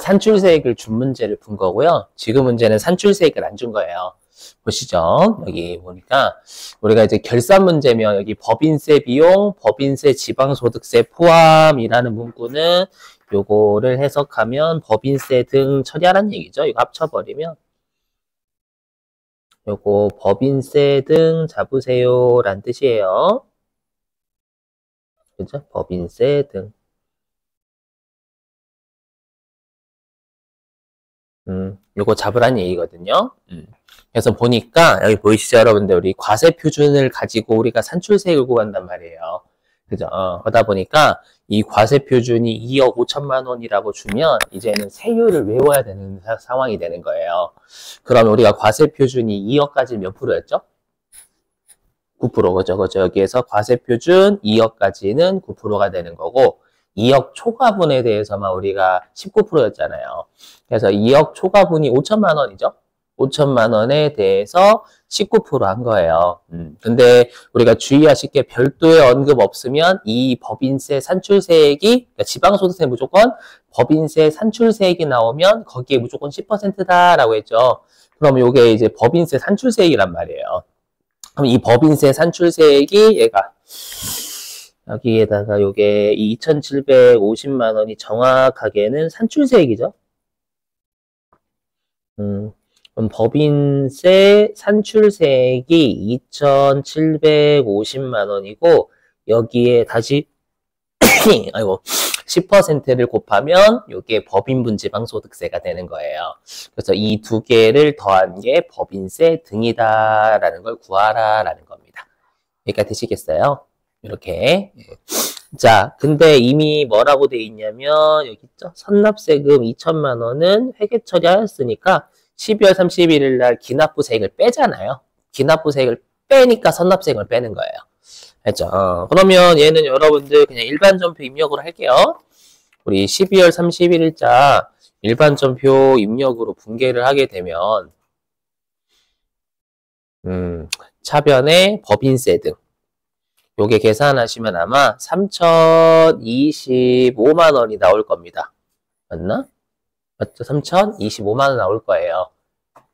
산출세액을 준 문제를 푼 거고요. 지금 문제는 산출세액을 안 준 거예요. 보시죠. 여기 보니까 우리가 이제 결산 문제면 여기 법인세 비용, 법인세 지방소득세 포함이라는 문구는 요거를 해석하면 법인세 등 처리하라는 얘기죠. 이거 합쳐버리면 요거 법인세 등 잡으세요라는 뜻이에요. 그죠? 법인세 등. 요거 잡으라는 얘기거든요. 그래서 보니까 여기 보이시죠, 여러분들? 우리 과세 표준을 가지고 우리가 산출세액을 구한단 말이에요. 그죠? 그러다 보니까 이 과세 표준이 2억 5천만 원이라고 주면 이제는 세율을 외워야 되는 상황이 되는 거예요. 그러면 우리가 과세 표준이 2억까지 몇 프로였죠? 9%, 그죠? 여기에서 과세 표준 2억까지는 9%가 되는 거고, 2억 초과분에 대해서만 우리가 19%였잖아요. 그래서 2억 초과분이 5천만 원이죠. 5천만 원에 대해서 19%한 거예요. 근데 우리가 주의하실 게 별도의 언급 없으면 이 법인세 산출세액이, 그러니까 지방소득세 무조건 법인세 산출세액이 나오면 거기에 무조건 10%다라고 했죠. 그럼 이게 이제 법인세 산출세액이란 말이에요. 그럼 이 법인세 산출세액이 얘가 여기에다가 요게 2,750만 원이 정확하게는 산출세액이죠. 그럼 법인세 산출세액이 2,750만 원이고 여기에 다시 아이고 10%를 곱하면 이게 법인분 지방소득세가 되는 거예요. 그래서 이 두 개를 더한 게 법인세 등이다라는 걸 구하라라는 겁니다. 여기까지 되시겠어요? 이렇게. 자, 근데 이미 뭐라고 돼 있냐면 여기 있죠? 선납세금 2천만 원은 회계 처리하였으니까 12월 31일 날 기납부세액을 빼잖아요. 기납부세액을 빼니까 선납세금을 빼는 거예요. 알죠? 그러면 얘는 여러분들 그냥 일반전표 입력으로 할게요. 우리 12월 31일자 일반전표 입력으로 분계를 하게 되면 차변에 법인세 등 요게 계산하시면 아마 3,025만 원이 나올 겁니다. 맞나? 맞죠? 3,025만 원 나올 거예요.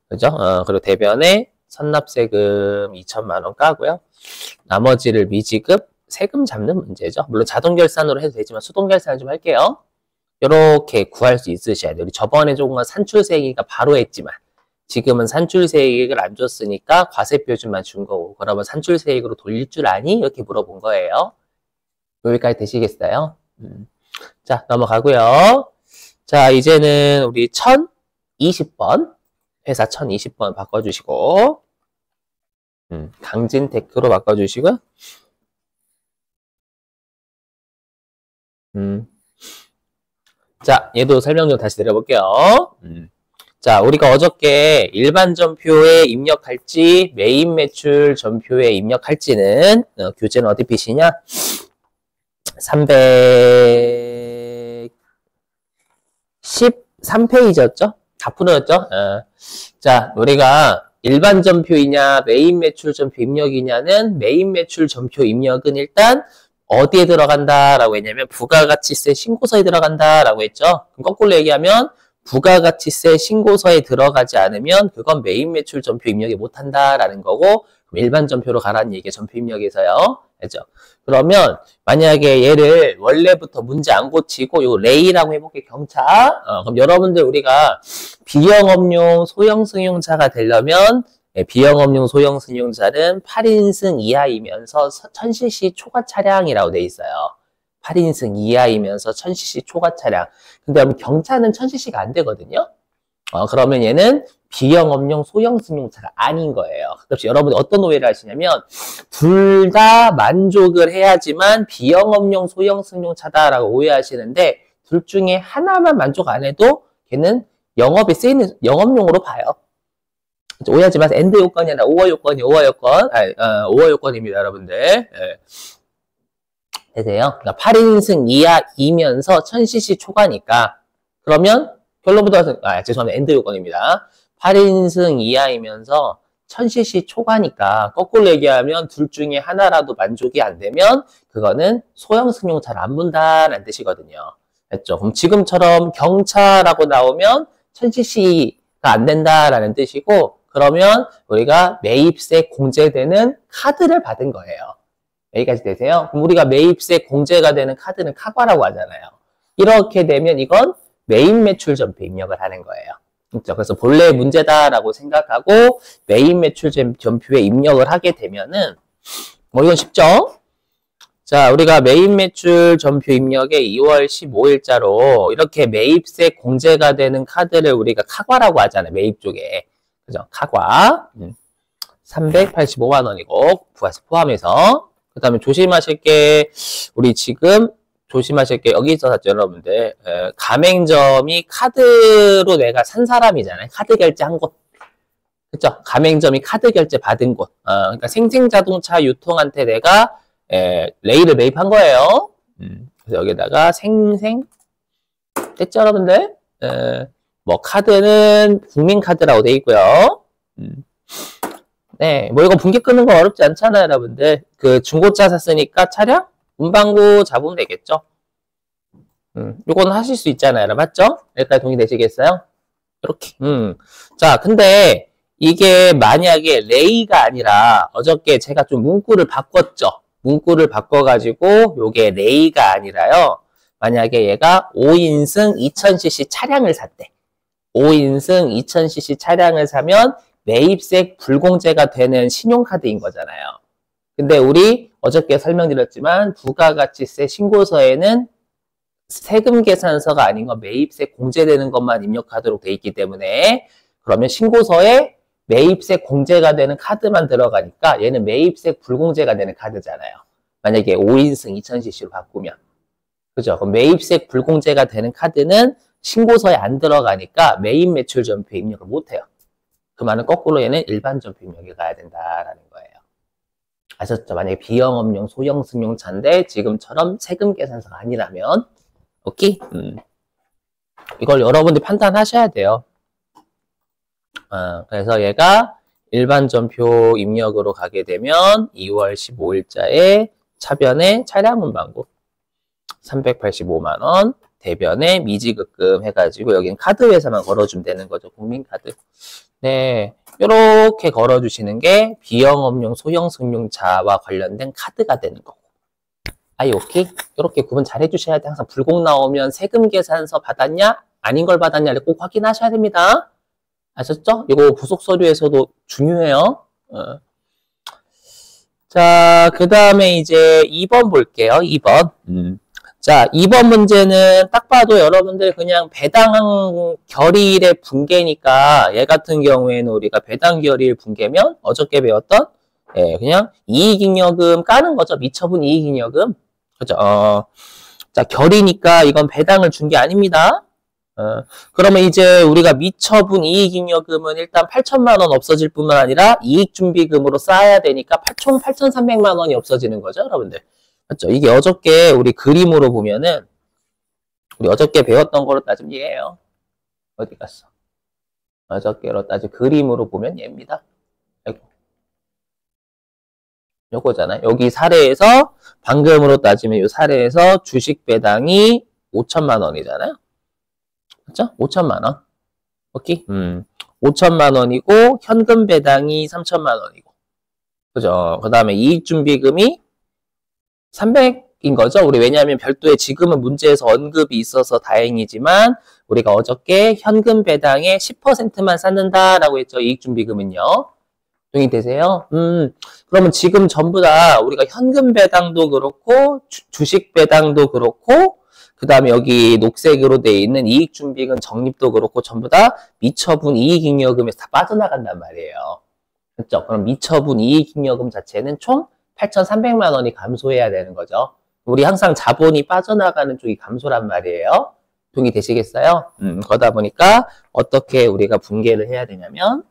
그죠? 그리고 대변에 선납세금 2천만 원 까고요. 나머지를 미지급, 세금 잡는 문제죠. 물론 자동 결산으로 해도 되지만 수동 결산을 좀 할게요. 이렇게 구할 수 있으셔야 돼요. 우리 저번에 조금 산출세액이니까 바로 했지만 지금은 산출세액을 안 줬으니까 과세표준만 준 거고 그러면 산출세액으로 돌릴 줄 아니? 이렇게 물어본 거예요. 여기까지 되시겠어요? 자, 넘어가고요. 자, 이제는 우리 1020번 회사 1020번 바꿔주시고 강진테크로 바꿔주시고요. 자, 얘도 설명 좀 다시 내려볼게요. 자, 우리가 어저께 일반 전표에 입력할지 메인 매출 전표에 입력할지는 교재는 어디 빛이냐? 313페이지였죠? 다 풀어졌죠? 자, 우리가 일반 전표이냐 메인 매출 전표 입력이냐는 메인 매출 전표 입력은 일단 어디에 들어간다라고 했냐면 부가가치세 신고서에 들어간다라고 했죠. 그럼 거꾸로 얘기하면 부가가치세 신고서에 들어가지 않으면 그건 메인 매출 전표 입력이 못한다라는 거고 일반 전표로 가라는 얘기가 전표 입력에서요. 알죠? 그러면 만약에 얘를 원래부터 문제 안 고치고 요 레이라고 해볼게 경차. 그럼 여러분들 우리가 비영업용 소형승용차가 되려면 비영업용 소형승용차는 8인승 이하이면서 1000cc 초과 차량이라고 돼 있어요. 8인승 이하이면서 1000cc 초과 차량. 근데 경차는 1000cc가 안 되거든요. 그러면 얘는 비영업용 소형승용차가 아닌 거예요. 그래서 여러분이 어떤 오해를 하시냐면 둘 다 만족을 해야지만 비영업용 소형승용차다라고 오해하시는데 둘 중에 하나만 만족 안 해도 걔는 영업에 쓰이는 영업용으로 봐요. 오해하지 마세요. 엔드 요건이 아니라 오어 요건이 오어 요건. 오어 요건입니다, 여러분들. 되세요? 그러니까 8인승 이하이면서 1000cc 초과니까 그러면 결론부터 죄송합니다. 엔드 요건입니다. 8인승 이하이면서 1000cc 초과니까 거꾸로 얘기하면 둘 중에 하나라도 만족이 안 되면 그거는 소형 승용차를 안 본다라는 뜻이거든요. 했죠. 그럼 지금처럼 경차라고 나오면 1000cc가 안 된다라는 뜻이고, 그러면 우리가 매입세 공제되는 카드를 받은 거예요. 여기까지 되세요? 그럼 우리가 매입세 공제가 되는 카드는 카과라고 하잖아요. 이렇게 되면 이건 메인 매출 전표 입력을 하는 거예요. 그렇죠? 그래서 본래 문제다라고 생각하고 메인 매출 전표에 입력을 하게 되면은 뭐 이건 쉽죠? 자, 우리가 메인 매출 전표 입력에 2월 15일자로 이렇게 매입세 공제가 되는 카드를 우리가 카과라고 하잖아요. 매입 쪽에. 그죠? 카과. 385만 원이고 부가세 포함해서. 그 다음에 조심하실 게 우리 지금 조심하실 게 여기 있어서 여러분들 가맹점이 카드로 내가 산 사람이잖아요. 카드 결제한 곳. 그쵸? 가맹점이 카드 결제 받은 곳. 그러니까 생생자동차 유통한테 내가 레이를 매입한 거예요. 그래서 여기다가 생생 됐죠, 여러분들? 뭐 카드는 국민카드라고 돼 있고요. 네, 뭐 이거 분기 끄는 거 어렵지 않잖아요, 여러분들. 그 중고차 샀으니까 차량 문방구 잡으면 되겠죠. 요거는 하실 수 있잖아요, 여러분. 맞죠? 여기까지 동의되시겠어요? 이렇게. 자, 근데 이게 만약에 레이가 아니라 어저께 제가 좀 문구를 바꿨죠. 문구를 바꿔가지고 요게 레이가 아니라요. 만약에 얘가 5인승 2000cc 차량을 샀대. 5인승 2000cc 차량을 사면 매입세 불공제가 되는 신용카드인 거잖아요. 근데 우리 어저께 설명드렸지만 부가가치세 신고서에는 세금 계산서가 아닌 건 매입세 공제되는 것만 입력하도록 돼 있기 때문에 그러면 신고서에 매입세 공제가 되는 카드만 들어가니까 얘는 매입세 불공제가 되는 카드잖아요. 만약에 5인승 2000cc로 바꾸면. 그죠? 그럼 매입세 불공제가 되는 카드는 신고서에 안 들어가니까 메인 매출 전표 입력을 못해요. 그 말은 거꾸로 얘는 일반 전표 입력에 가야 된다라는 거예요. 아셨죠? 만약에 비영업용 소형 승용차인데 지금처럼 세금 계산서가 아니라면 오케이? 이걸 여러분들이 판단하셔야 돼요. 그래서 얘가 일반 전표 입력으로 가게 되면 2월 15일자에 차변에 차량 문방구 385만 원, 대변에 미지급금 해가지고 여긴 카드 회사만 걸어주면 되는 거죠. 국민카드. 네, 이렇게 걸어주시는 게 비영업용 소형 승용차와 관련된 카드가 되는 거고. 아이 오케이? 이렇게 구분 잘 해주셔야 돼. 항상 불공 나오면 세금 계산서 받았냐? 아닌 걸 받았냐를 꼭 확인하셔야 됩니다. 아셨죠? 이거 부속 서류에서도 중요해요. 자, 그 다음에 이제 2번 볼게요. 2번. 자, 2번 문제는 딱 봐도 여러분들 그냥 배당 결의일의 붕괴니까 얘 같은 경우에는 우리가 배당 결의일 붕괴면 어저께 배웠던 그냥 이익잉여금 까는 거죠. 미처분 이익잉여금. 그죠? 자, 결의니까 이건 배당을 준 게 아닙니다. 그러면 이제 우리가 미처분 이익잉여금은 일단 8천만 원 없어질 뿐만 아니라 이익준비금으로 쌓아야 되니까 총 8,300만 원이 없어지는 거죠, 여러분들. 맞죠? 이게 어저께 우리 그림으로 보면은 우리 어저께 배웠던 거로 따지면 얘예요. 어디 갔어? 어저께로 따지면 그림으로 보면 얘입니다. 아이고. 요거잖아요. 여기 사례에서 방금으로 따지면 이 사례에서 주식 배당이 5천만 원이잖아요. 그렇죠? 5천만 원. 오케이? 5천만 원이고 현금 배당이 3천만 원이고. 그죠? 그다음에 이익 준비금이 300인 거죠. 우리 왜냐하면 별도의 지금은 문제에서 언급이 있어서 다행이지만 우리가 어저께 현금 배당의 10%만 쌓는다라고 했죠. 이익 준비금은요. 동의되세요? 그러면 지금 전부 다 우리가 현금 배당도 그렇고 주식 배당도 그렇고 그 다음에 여기 녹색으로 되어 있는 이익준비금 적립도 그렇고 전부 다 미처분 이익잉여금에서 다 빠져나간단 말이에요. 그렇죠? 그럼 미처분 이익잉여금 자체는 총 8,300만 원이 감소해야 되는 거죠. 우리 항상 자본이 빠져나가는 쪽이 감소란 말이에요. 동의되시겠어요? 그러다 보니까 어떻게 우리가 분개를 해야 되냐면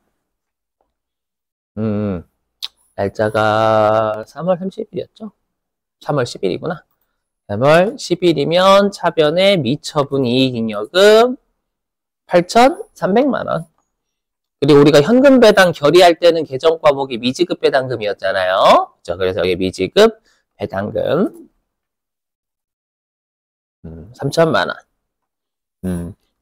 날짜가 3월 30일이었죠? 3월 10일이구나. 3월 10일이면 차변에 미처분 이익잉여금 8,300만 원. 그리고 우리가 현금 배당 결의할 때는 계정 과목이 미지급 배당금이었잖아요. 그렇죠? 그래서 여기 미지급 배당금 3천만 원.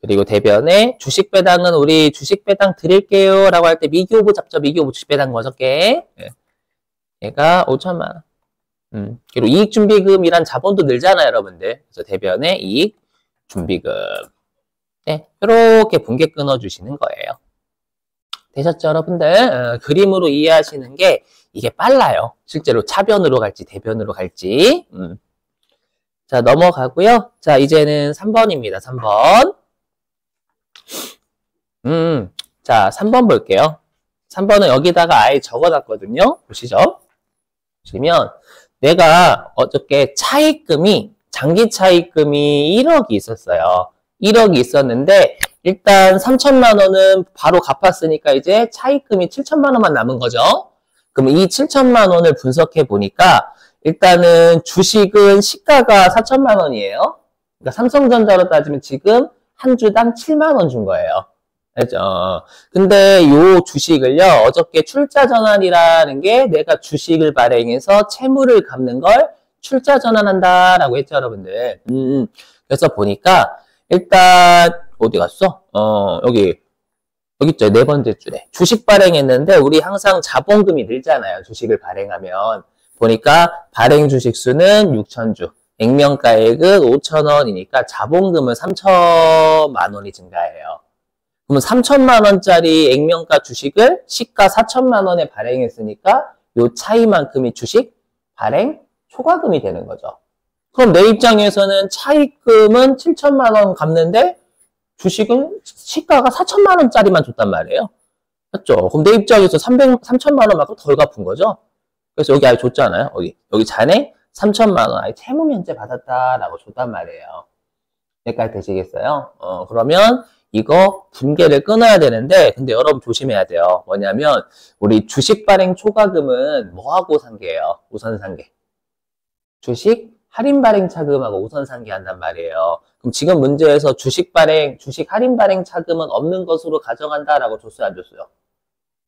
그리고 대변에 주식 배당은 우리 주식 배당 드릴게요 라고 할 때 미기오브 잡죠. 미기오브 주식 배당 뭐적게 얘가 5천만 원. 그리고 이익준비금이란 자본도 늘잖아요, 여러분들. 그래서 대변에 이익준비금. 네, 이렇게 분계 끊어주시는 거예요. 되셨죠, 여러분들? 그림으로 이해하시는 게 이게 빨라요. 실제로 차변으로 갈지 대변으로 갈지. 자, 넘어가고요. 자, 이제는 3번입니다. 3번. 자, 3번 볼게요. 3번은 여기다가 아예 적어놨거든요. 보시죠. 보시면 내가 어저께 차입금이 장기 차입금이 1억이 있었어요. 1억이 있었는데 일단 3천만 원은 바로 갚았으니까 이제 차입금이 7천만 원만 남은 거죠. 그럼 이 7천만 원을 분석해 보니까 일단은 주식은 시가가 4천만 원이에요. 그러니까 삼성전자로 따지면 지금 한 주당 7만 원 준 거예요. 알죠? 근데 요 주식을요, 어저께 출자 전환이라는 게 내가 주식을 발행해서 채무를 갚는 걸 출자 전환한다라고 했죠, 여러분들. 그래서 보니까 일단 어디 갔어? 여기 있죠. 네 번째 줄에 주식 발행했는데 우리 항상 자본금이 늘잖아요. 주식을 발행하면 보니까 발행 주식 수는 6,000주, 액면가액은 5,000원이니까 자본금은 3천만 원이 증가해요. 그러면 3천만 원짜리 액면가 주식을 시가 4천만 원에 발행했으니까 요 차이만큼이 주식 발행 초과금이 되는 거죠. 그럼 내 입장에서는 차입금은 7천만 원 갚는데 주식은 시가가 4천만 원짜리만 줬단 말이에요. 맞죠? 그럼 내 입장에서 3천만 원만큼 덜 갚은 거죠. 그래서 여기 아예 줬잖아요. 여기 잔액 3천만 원 아예 채무 면제 받았다라고 줬단 말이에요. 여기까지 되시겠어요? 그러면 이거 분계를 끊어야 되는데 근데 여러분 조심해야 돼요. 뭐냐면 우리 주식 발행 초과금은 뭐하고 상계해요? 우선 상계. 주식 할인 발행 차금하고 우선 상계한단 말이에요. 그럼 지금 문제에서 주식 할인 발행 차금은 없는 것으로 가정한다라고 줬어요, 안 줬어요?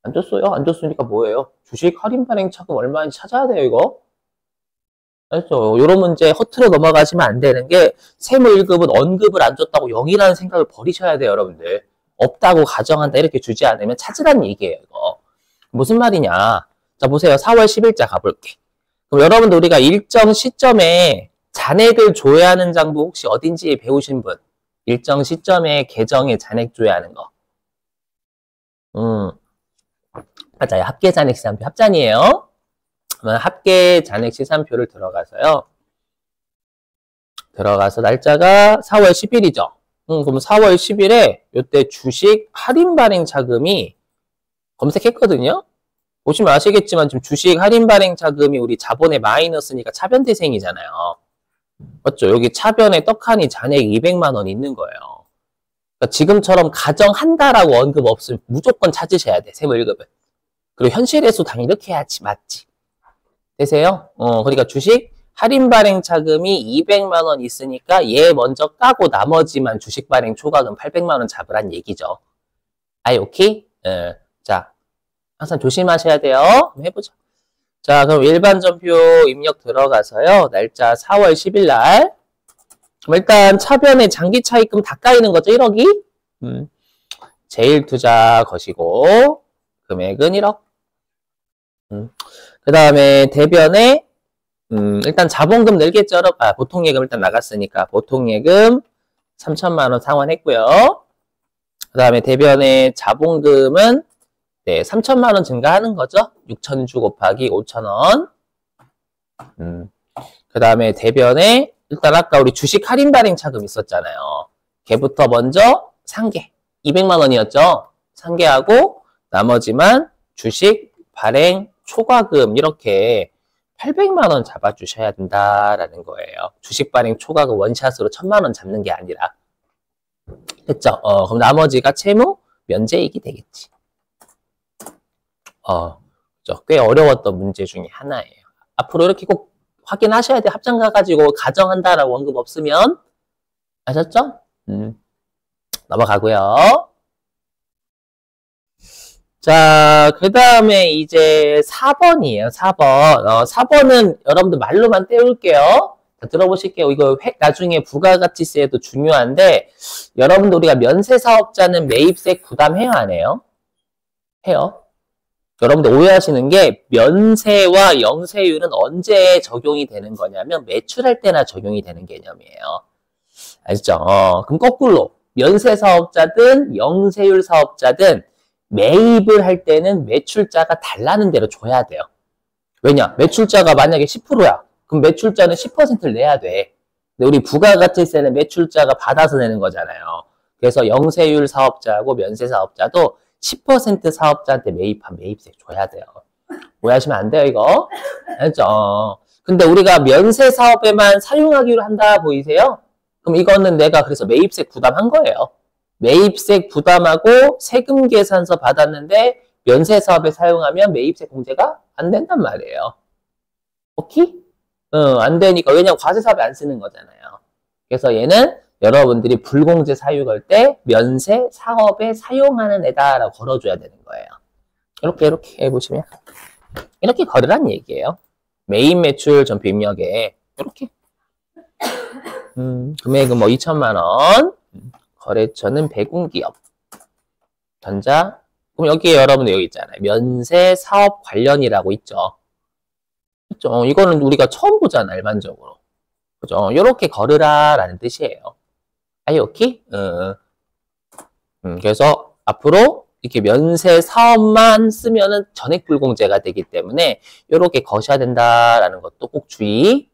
안 줬어요? 안 줬으니까 뭐예요? 주식 할인 발행 차금 얼마인지 찾아야 돼요, 이거. 알죠? 이런 문제 허투루 넘어가시면 안 되는 게 세무 1급은 언급을 안 줬다고 0이라는 생각을 버리셔야 돼요, 여러분들. 없다고 가정한다 이렇게 주지 않으면 찾으라는 얘기예요, 이거. 무슨 말이냐? 자, 보세요. 4월 10일자 가볼게. 그럼 여러분들 우리가 일정 시점에 잔액을 조회하는 장부 혹시 어딘지 배우신 분? 일정 시점에 계정에 잔액 조회하는 거. 맞아요. 합계 잔액 시산표 합잔이에요. 그러면 합계 잔액 시산표를 들어가서 날짜가 4월 10일이죠. 그럼 4월 10일에 이때 주식 할인 발행 차금이 검색했거든요. 보시면 아시겠지만 지금 주식 할인 발행 차금이 우리 자본의 마이너스니까 차변대생이잖아요. 맞죠? 여기 차변에 떡하니 잔액 200만 원 있는 거예요. 그러니까 지금처럼 가정한다라고 언급 없으면 무조건 찾으셔야 돼. 세무 1급은. 그리고 현실에서 당연히 이렇게 해야지. 맞지? 되세요? 그러니까 주식 할인 발행 차금이 200만 원 있으니까 얘 먼저 까고 나머지만 주식 발행 초과금 800만 원 잡으란 얘기죠. 아이 오케이? 자, 항상 조심하셔야 돼요. 한번 해보죠. 자, 그럼 일반 전표 입력 들어가서요. 날짜 4월 10일 날. 그럼 일단 차변에 장기 차입금 다 까이는 거죠. 1억이. 제일 투자 거시고 금액은 1억. 그 다음에 대변에 일단 자본금 늘겠죠. 보통예금 일단 나갔으니까 보통예금 3천만 원 상환했고요. 그 다음에 대변에 자본금은 네, 3천만 원 증가하는 거죠. 6,000주 곱하기 5,000원. 그 다음에 대변에 일단 아까 우리 주식 할인 발행 차금 있었잖아요. 걔부터 먼저 상계 200만 원이었죠. 상계하고 나머지만 주식 발행 초과금 이렇게 800만 원 잡아주셔야 된다라는 거예요. 주식 발행 초과금 원샷으로 1,000만 원 잡는 게 아니라. 됐죠? 그럼 나머지가 채무 면제이익이 되겠지. 꽤 어려웠던 문제 중에 하나예요. 앞으로 이렇게 꼭 확인하셔야 돼요. 합장 가가지고 가정한다라고 언급 없으면. 아셨죠? 넘어가고요. 자, 그 다음에 이제 4번이에요. 4번. 4번은 여러분들 말로만 떼울게요. 자, 들어보실게요. 이거 나중에 부가가치세에도 중요한데 여러분들 우리가 면세사업자는 매입세 부담해요, 안 해요? 해요. 여러분들 오해하시는 게 면세와 영세율은 언제 적용이 되는 거냐면 매출할 때나 적용이 되는 개념이에요. 아시죠? 그럼 거꾸로 면세사업자든 영세율 사업자든 매입을 할 때는 매출자가 달라는 대로 줘야 돼요. 왜냐? 매출자가 만약에 10%야. 그럼 매출자는 10%를 내야 돼. 근데 우리 부가가치세는 매출자가 받아서 내는 거잖아요. 그래서 영세율 사업자하고 면세 사업자도 10% 사업자한테 매입한 매입세 줘야 돼요. 오해하시면 안 돼요, 이거. 알죠? 근데 우리가 면세 사업에만 사용하기로 한다 보이세요? 그럼 이거는 내가 그래서 매입세 부담한 거예요. 매입세 부담하고 세금 계산서 받았는데 면세 사업에 사용하면 매입세 공제가 안 된단 말이에요. 오케이? 안 되니까. 왜냐면 과세 사업에 안 쓰는 거잖아요. 그래서 얘는 여러분들이 불공제 사유걸 때 면세 사업에 사용하는 애다라고 걸어줘야 되는 거예요. 이렇게 해보시면 이렇게 걸으란 얘기예요. 매입 매출 전표 입력에 이렇게 금액은 뭐 2천만 원, 거래처는 배군기업, 전자. 그럼 여기에 여러분들 여기 있잖아요. 면세 사업 관련이라고 있죠. 그렇죠? 이거는 우리가 처음 보잖아, 일반적으로. 그죠? 이렇게 걸으라라는 뜻이에요. 아이 오케이? 그래서 앞으로 이렇게 면세 사업만 쓰면은 전액불공제가 되기 때문에 이렇게 거셔야 된다라는 것도 꼭 주의.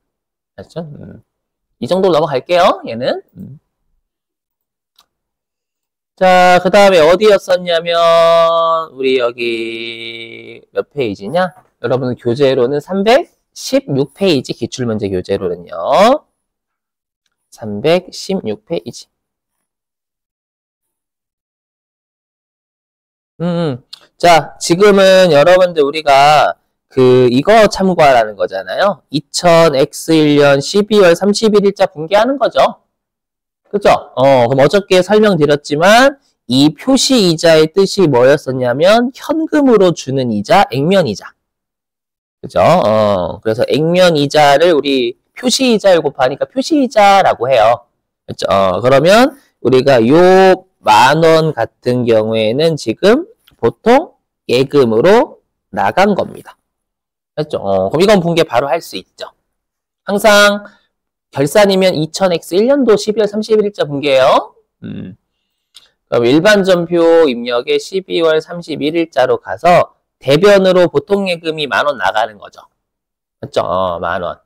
알죠? 이 정도로 넘어갈게요. 얘는. 자, 그 다음에 어디였었냐면 우리 여기 몇 페이지냐? 여러분 교재로는 316페이지 기출문제 교재로는요. 316페이지. 자, 지금은 여러분들 우리가 이거 참고하라는 거잖아요. 2000X1년 12월 31일자 분기하는 거죠. 그죠? 그럼 어저께 설명드렸지만 이 표시이자의 뜻이 뭐였었냐면 현금으로 주는 이자, 액면이자. 그죠? 그래서 액면이자를 우리 표시이자를 곱하니까 표시이자라고 해요. 그죠? 그러면 우리가 요 10,000원 같은 경우에는 지금 보통 예금으로 나간 겁니다. 그죠? 그럼 이건 분개 바로 할 수 있죠. 항상 결산이면 2000X 1년도 12월 31일자 분개예요. 그럼 일반 전표 입력에 12월 31일자로 가서 대변으로 보통 예금이 10,000원 나가는 거죠. 맞죠? 10,000원.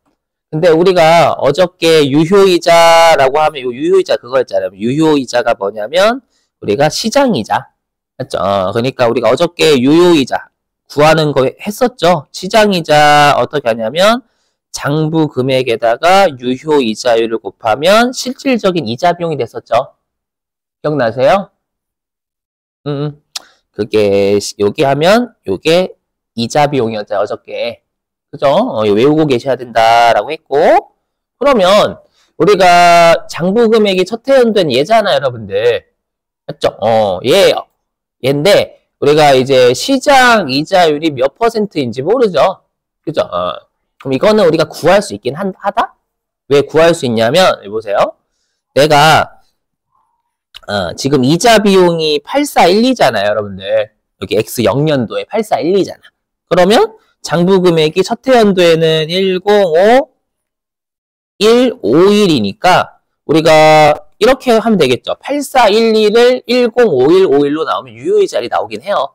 근데 우리가 어저께 유효이자라고 하면 요 유효이자 그거였잖아요. 유효이자가 뭐냐면 우리가 시장이자. 맞죠? 그러니까 우리가 어저께 유효이자 구하는 거 했었죠. 시장이자 어떻게 하냐면 장부 금액에다가 유효이자율을 곱하면 실질적인 이자 비용이 됐었죠. 기억나세요? 그게 여기 하면 요게 이자 비용이었죠, 어저께. 그죠? 외우고 계셔야 된다라고 했고, 그러면 우리가 장부 금액이 첫 회원된 얘잖아요, 여러분들. 맞죠? 얘예요. 얘인데 우리가 이제 시장 이자율이 몇 %인지 모르죠. 그죠? 그럼 이거는 우리가 구할 수 있긴 하다? 왜 구할 수 있냐면, 보세요. 내가 지금 이자 비용이 8412잖아요, 여러분들. 여기 X0년도에 8412잖아. 그러면 장부 금액이 첫 해연도에는 10511이니까 우리가 이렇게 하면 되겠죠. 8412를 105151로 나오면 유효이자율이 나오긴 해요.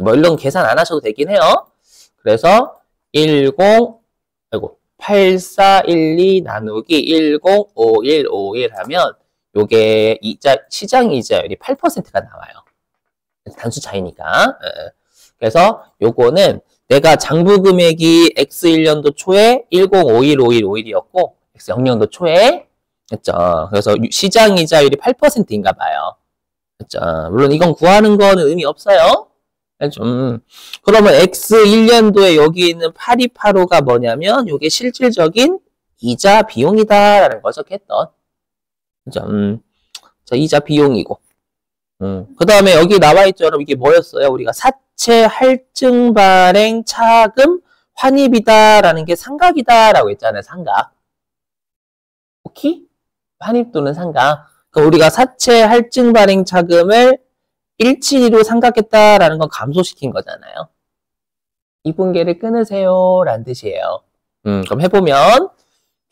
뭐 이런 계산 안 하셔도 되긴 해요. 그래서 8412 나누기 105151 하면 요게 시장 이자율이 8%가 나와요. 단수 차이니까. 그래서 요거는 내가 장부 금액이 X1년도 초에 10515151이었고 X0년도 초에 했죠. 그래서 시장 이자율이 8%인가 봐요. 했죠. 물론 이건 구하는 거는 의미 없어요. 그러면 X1년도에 여기 있는 8285가 뭐냐면 이게 실질적인 이자 비용이다라는 걸 적했던. 그죠? 자, 이자 비용이고. 그 다음에 여기 나와있죠, 여러분. 이게 뭐였어요? 우리가 사채 할증 발행 차금 환입이다라는 게 상각이다라고 했잖아요, 상각. 이렇게 환입 또는 상각. 그러니까 우리가 사채 할증 발행 차금을 일치로 상각했다라는 건 감소시킨 거잖아요. 이 분계를 끊으세요 라는 뜻이에요. 그럼 해보면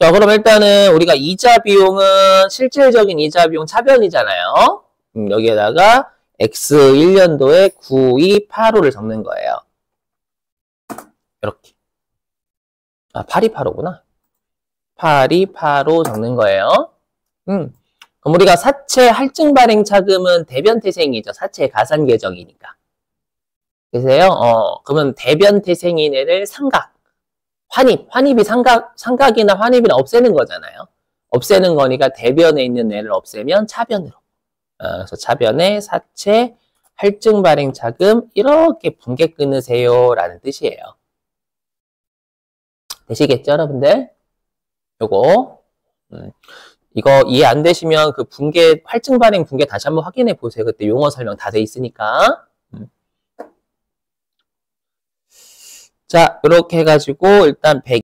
자 그럼 일단은 우리가 이자 비용은 실질적인 이자 비용 차변이잖아요. 여기에다가 X 1년도에 9285를 적는 거예요. 이렇게. 아, 8285구나. 8285 적는 거예요. 그럼 우리가 사채 할증 발행 차금은 대변 태생이죠. 사채 가산 계정이니까. 그래서요. 그러면 대변 태생인 애를 상각. 환입이 상각이나 환입이나 없애는 거잖아요. 없애는 거니까 대변에 있는 애를 없애면 차변으로. 그래서 차변에 사채 할증 발행 차금 이렇게 분계 끊으세요 라는 뜻이에요. 되시겠죠, 여러분들? 요거 이거 이해 안 되시면 그 분계 할증 발행 분계 다시 한번 확인해 보세요. 그때 용어 설명 다 돼 있으니까. 자, 이렇게 해가지고 일단 100